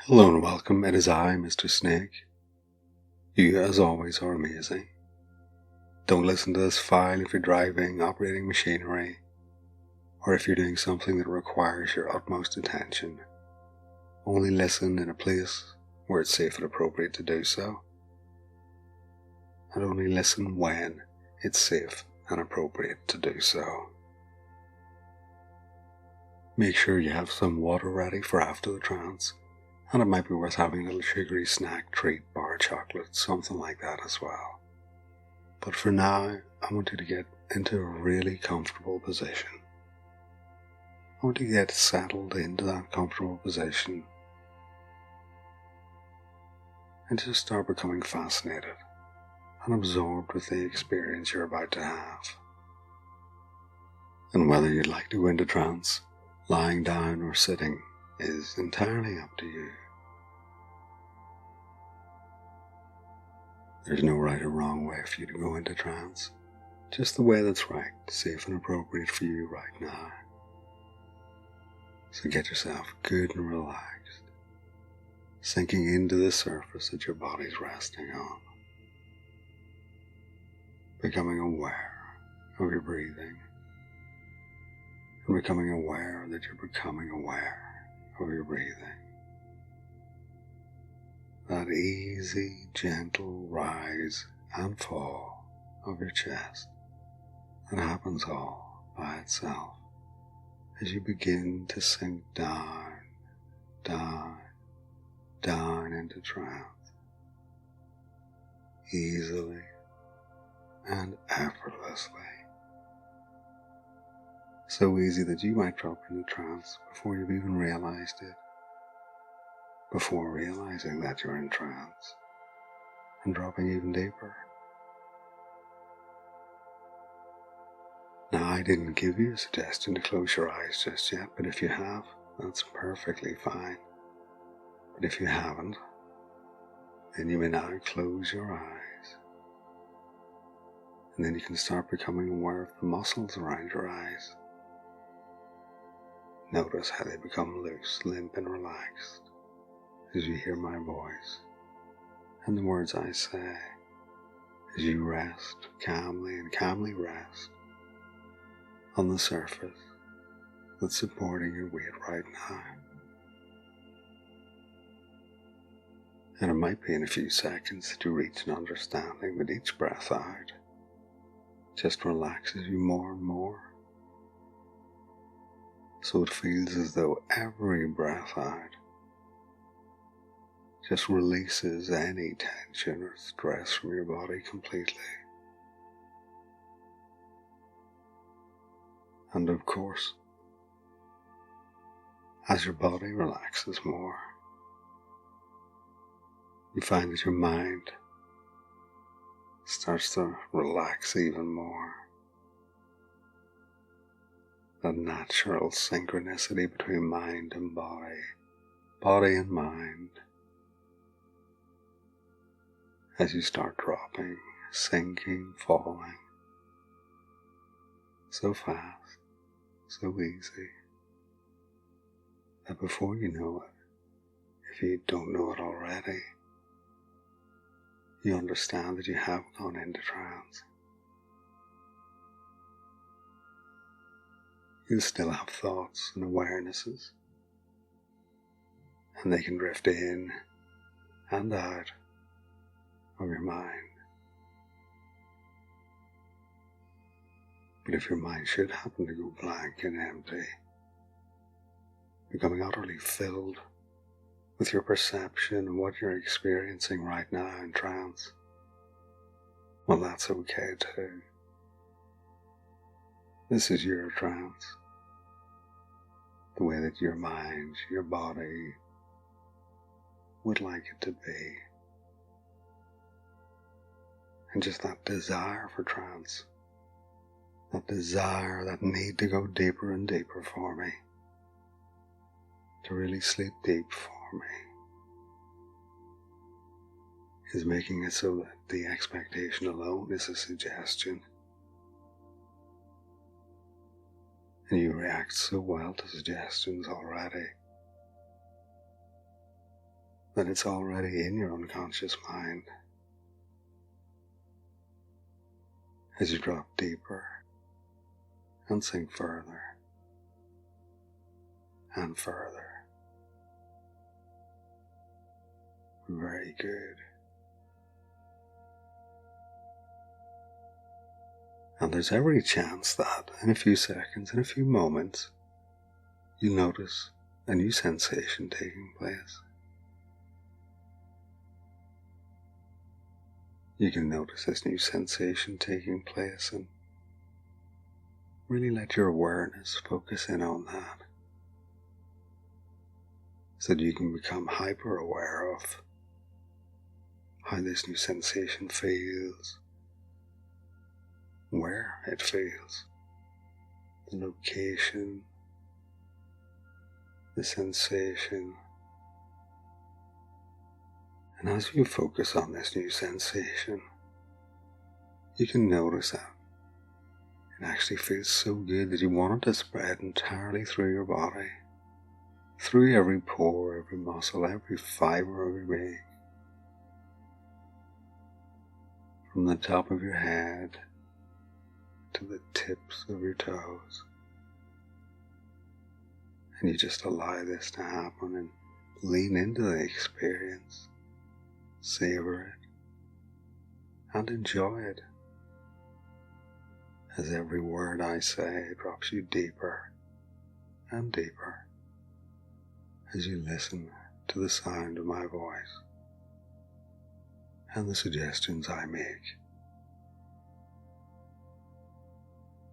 Hello and welcome, it is I, MrSnake. You, as always, are amazing. Don't listen to this file if you're driving, operating machinery, or if you're doing something that requires your utmost attention. Only listen in a place where it's safe and appropriate to do so. And only listen when it's safe and appropriate to do so. Make sure you have some water ready for after the trance. And it might be worth having a little sugary snack, treat, bar, chocolate, something like that as well. But for now, I want you to get into a really comfortable position. I want you to get settled into that comfortable position and just start becoming fascinated and absorbed with the experience you're about to have. And whether you'd like to go into trance, lying down or sitting, is entirely up to you. There's no right or wrong way for you to go into trance, just the way that's right, safe and appropriate for you right now. So get yourself good and relaxed, sinking into the surface that your body's resting on, becoming aware of your breathing, and becoming aware that you're becoming aware of your breathing. That easy, gentle rise and fall of your chest that happens all by itself as you begin to sink down, down, down into trance, easily and effortlessly. So easy that you might drop into trance before you've even realized it, before realizing that you're in trance, and dropping even deeper. Now, I didn't give you a suggestion to close your eyes just yet, but if you have, that's perfectly fine. But if you haven't, then you may now close your eyes. And then you can start becoming aware of the muscles around your eyes. Notice how they become loose, limp, and relaxed as you hear my voice and the words I say, as you rest calmly and calmly rest on the surface that's supporting your weight right now. And it might be in a few seconds that you reach an understanding that each breath out just relaxes you more and more. So it feels as though every breath out just releases any tension or stress from your body completely. And of course, as your body relaxes more, you find that your mind starts to relax even more. That natural synchronicity between mind and body, body and mind, as you start dropping, sinking, falling, so fast, so easy, that before you know it, if you don't know it already, you understand that you have gone into trance. You still have thoughts and awarenesses, and they can drift in and out of your mind. But if your mind should happen to go blank and empty, becoming utterly filled with your perception and what you're experiencing right now in trance, well, that's okay too. This is your trance, the way that your mind, your body would like it to be. And just that desire for trance, that desire, that need to go deeper and deeper for me, to really sleep deep for me, is making it so that the expectation alone is a suggestion. And you react so well to suggestions already. that it's already in your unconscious mind as you drop deeper and sink further and further. Very good. And there's every chance that in a few seconds, in a few moments, you'll notice a new sensation taking place. You can notice this new sensation taking place and really let your awareness focus in on that, so that you can become hyper aware of how this new sensation feels, where it feels, the location, the sensation. And as you focus on this new sensation, you can notice that it actually feels so good that you want it to spread entirely through your body, through every pore, every muscle, every fiber of your being, from the top of your head to the tips of your toes. And you just allow this to happen and lean into the experience, savor it, and enjoy it, as every word I say drops you deeper and deeper as you listen to the sound of my voice and the suggestions I make.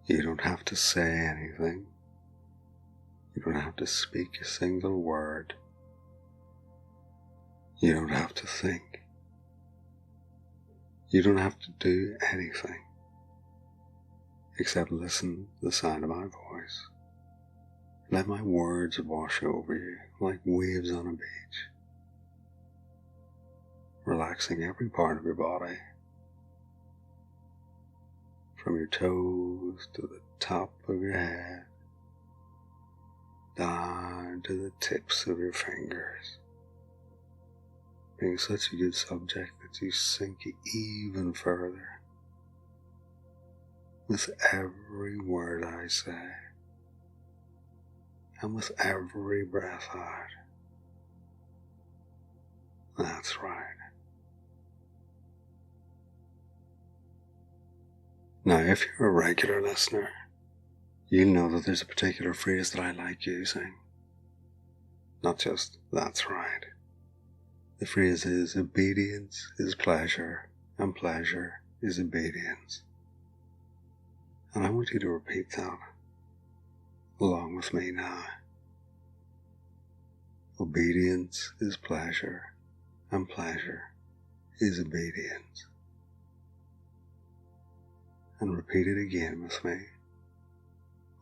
You don't have to say anything. You don't have to speak a single word. You don't have to think. You don't have to do anything except listen to the sound of my voice. Let my words wash over you like waves on a beach, relaxing every part of your body, from your toes to the top of your head, down to the tips of your fingers, being such a good subject that you sink even further with every word I say, and with every breath out. That's right. Now, if you're a regular listener, you'll know that there's a particular phrase that I like using. Not just, that's right. The phrase is, obedience is pleasure, and pleasure is obedience. And I want you to repeat that along with me now. Obedience is pleasure, and pleasure is obedience. And repeat it again with me.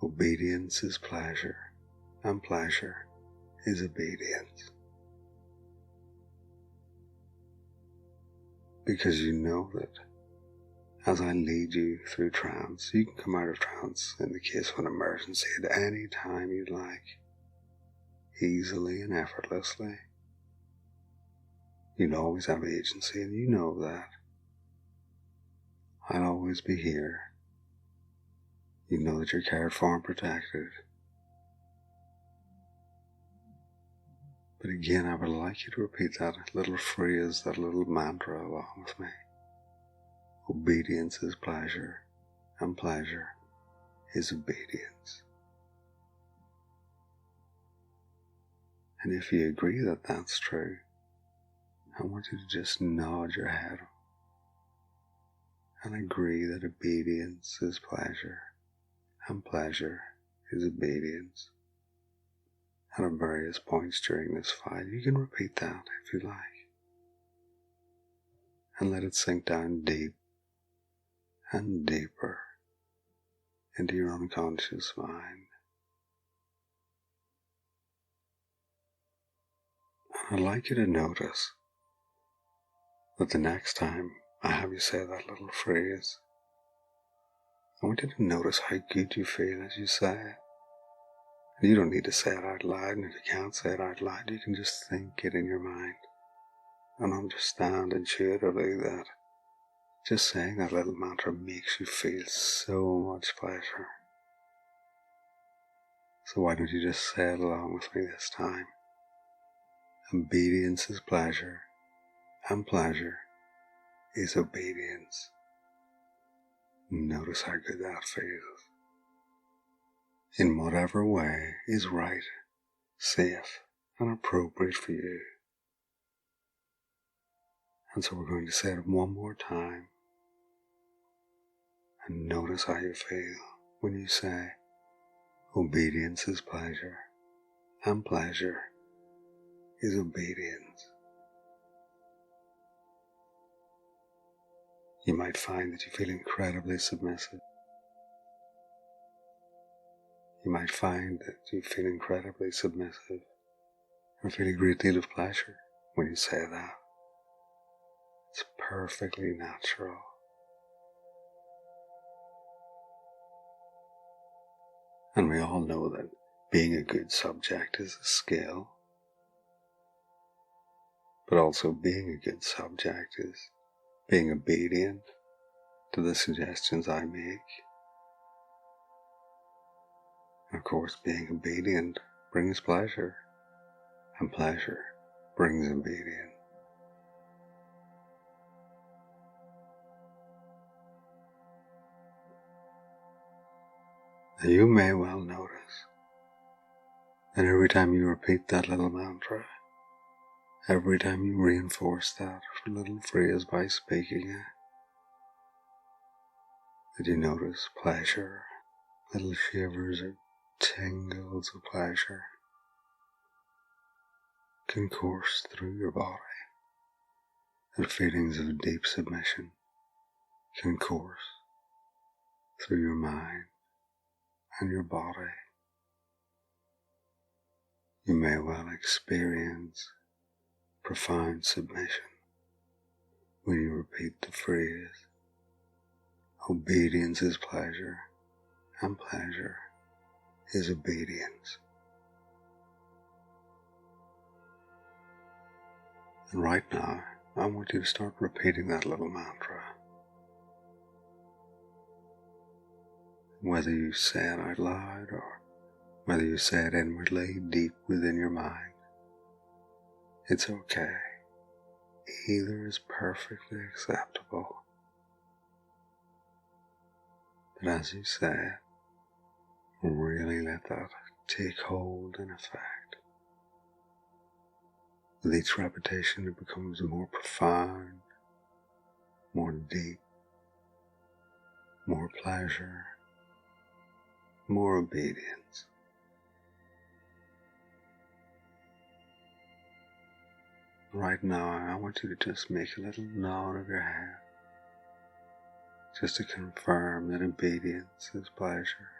Obedience is pleasure, and pleasure is obedience. Because you know that as I lead you through trance, you can come out of trance in the case of an emergency at any time you'd like, easily and effortlessly. You'd always have agency, and you know that. I'll always be here. You know that you're cared for and protected. But again, I would like you to repeat that little phrase, that little mantra along with me. Obedience is pleasure, and pleasure is obedience. And if you agree that that's true, I want you to just nod your head and agree that obedience is pleasure, and pleasure is obedience. And at various points during this file, you can repeat that if you like, and let it sink down deep and deeper into your unconscious mind. And I'd like you to notice that the next time I have you say that little phrase, I want you to notice how good you feel as you say it. And you don't need to say it out loud, and if you can't say it out loud, you can just think it in your mind. and understand intuitively that just saying that little mantra makes you feel so much pleasure. So why don't you just say it along with me this time? Obedience is pleasure, and pleasure is obedience. Notice how good that feels. In whatever way is right, safe, and appropriate for you. And so we're going to say it one more time. And notice how you feel when you say, obedience is pleasure, and pleasure is obedience. You might find that you feel incredibly submissive. You might find that you feel incredibly submissive and feel a great deal of pleasure when you say that. It's perfectly natural. And we all know that being a good subject is a skill, but also being a good subject is being obedient to the suggestions I make. Of course, being obedient brings pleasure, and pleasure brings obedience. Now you may well notice that every time you repeat that little mantra, every time you reinforce that little phrase by speaking it, that you notice pleasure, little shivers or tingles of pleasure can course through your body, and feelings of deep submission can course through your mind and your body. You may well experience profound submission when you repeat the phrase, obedience is pleasure, and pleasure is obedience. And right now, I want you to start repeating that little mantra. Whether you say it out loud or whether you say it inwardly, deep within your mind, it's okay. Either is perfectly acceptable. But as you say it, really let that take hold and effect. With each repetition, it becomes more profound, more deep, more pleasure, more obedience. Right now, I want you to just make a little nod of your head, just to confirm that obedience is pleasure,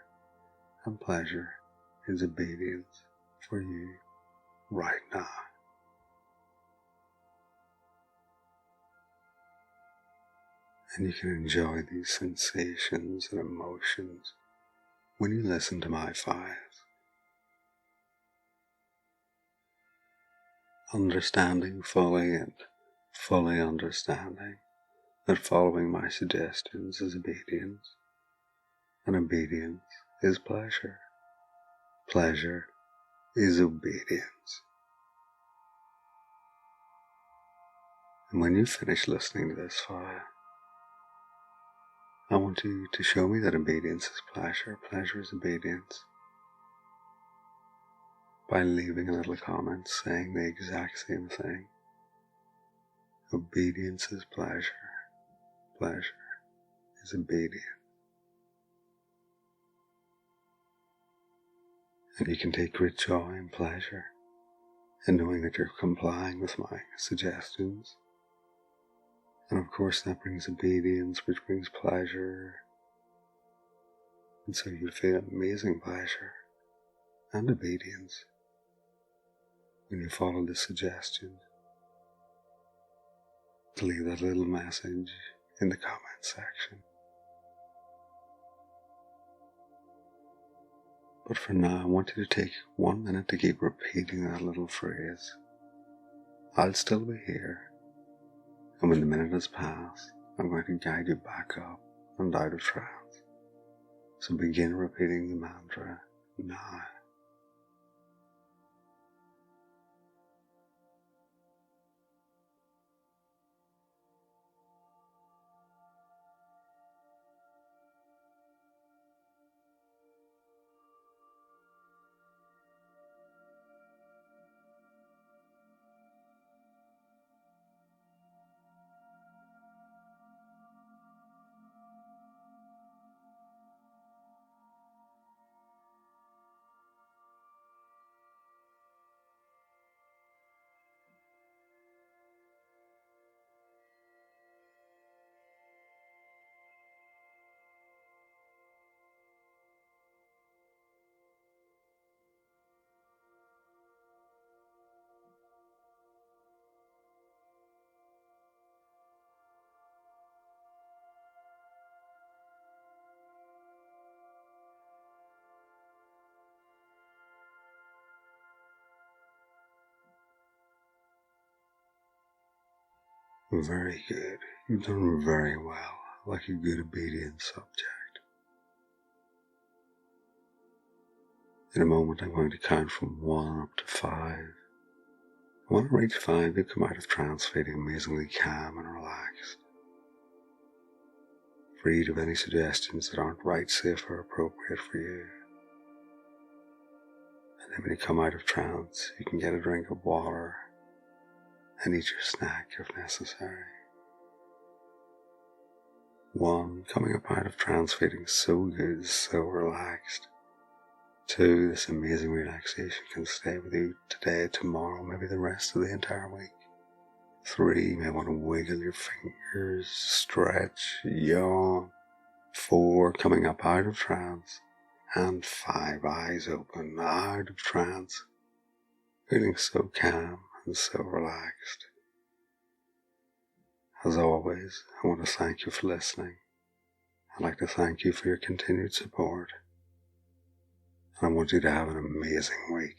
and pleasure is obedience for you right now. And you can enjoy these sensations and emotions when you listen to my files. Understanding fully and fully understanding that following my suggestions is obedience, and obedience is pleasure. Pleasure is obedience. And when you finish listening to this file, I want you to show me that obedience is pleasure, pleasure is obedience, by leaving a little comment saying the exact same thing. Obedience is pleasure, pleasure is obedience. And you can take great joy and pleasure in knowing that you're complying with my suggestions. And of course that brings obedience, which brings pleasure. And so you feel amazing pleasure and obedience when you follow the suggestion to leave that little message in the comment section. But for now, I want you to take 1 minute to keep repeating that little phrase. I'll still be here, And when the minute has passed, I'm going to guide you back up and out of trance. So begin repeating the mantra now. Very good. You've done very well, like a good obedient subject. In a moment, I'm going to count from 1 up to 5. When I reach 5, you come out of trance feeling amazingly calm and relaxed, freed of any suggestions that aren't right, safe, or appropriate for you. And then when you come out of trance, you can get a drink of water and eat your snack if necessary. 1, coming up out of trance feeling so good, so relaxed. 2, this amazing relaxation can stay with you today, tomorrow, maybe the rest of the entire week. 3, you may want to wiggle your fingers, stretch, yawn. 4, coming up out of trance. And 5, eyes open, out of trance, feeling so calm and so relaxed. As always, I want to thank you for listening. I'd like to thank you for your continued support. And I want you to have an amazing week.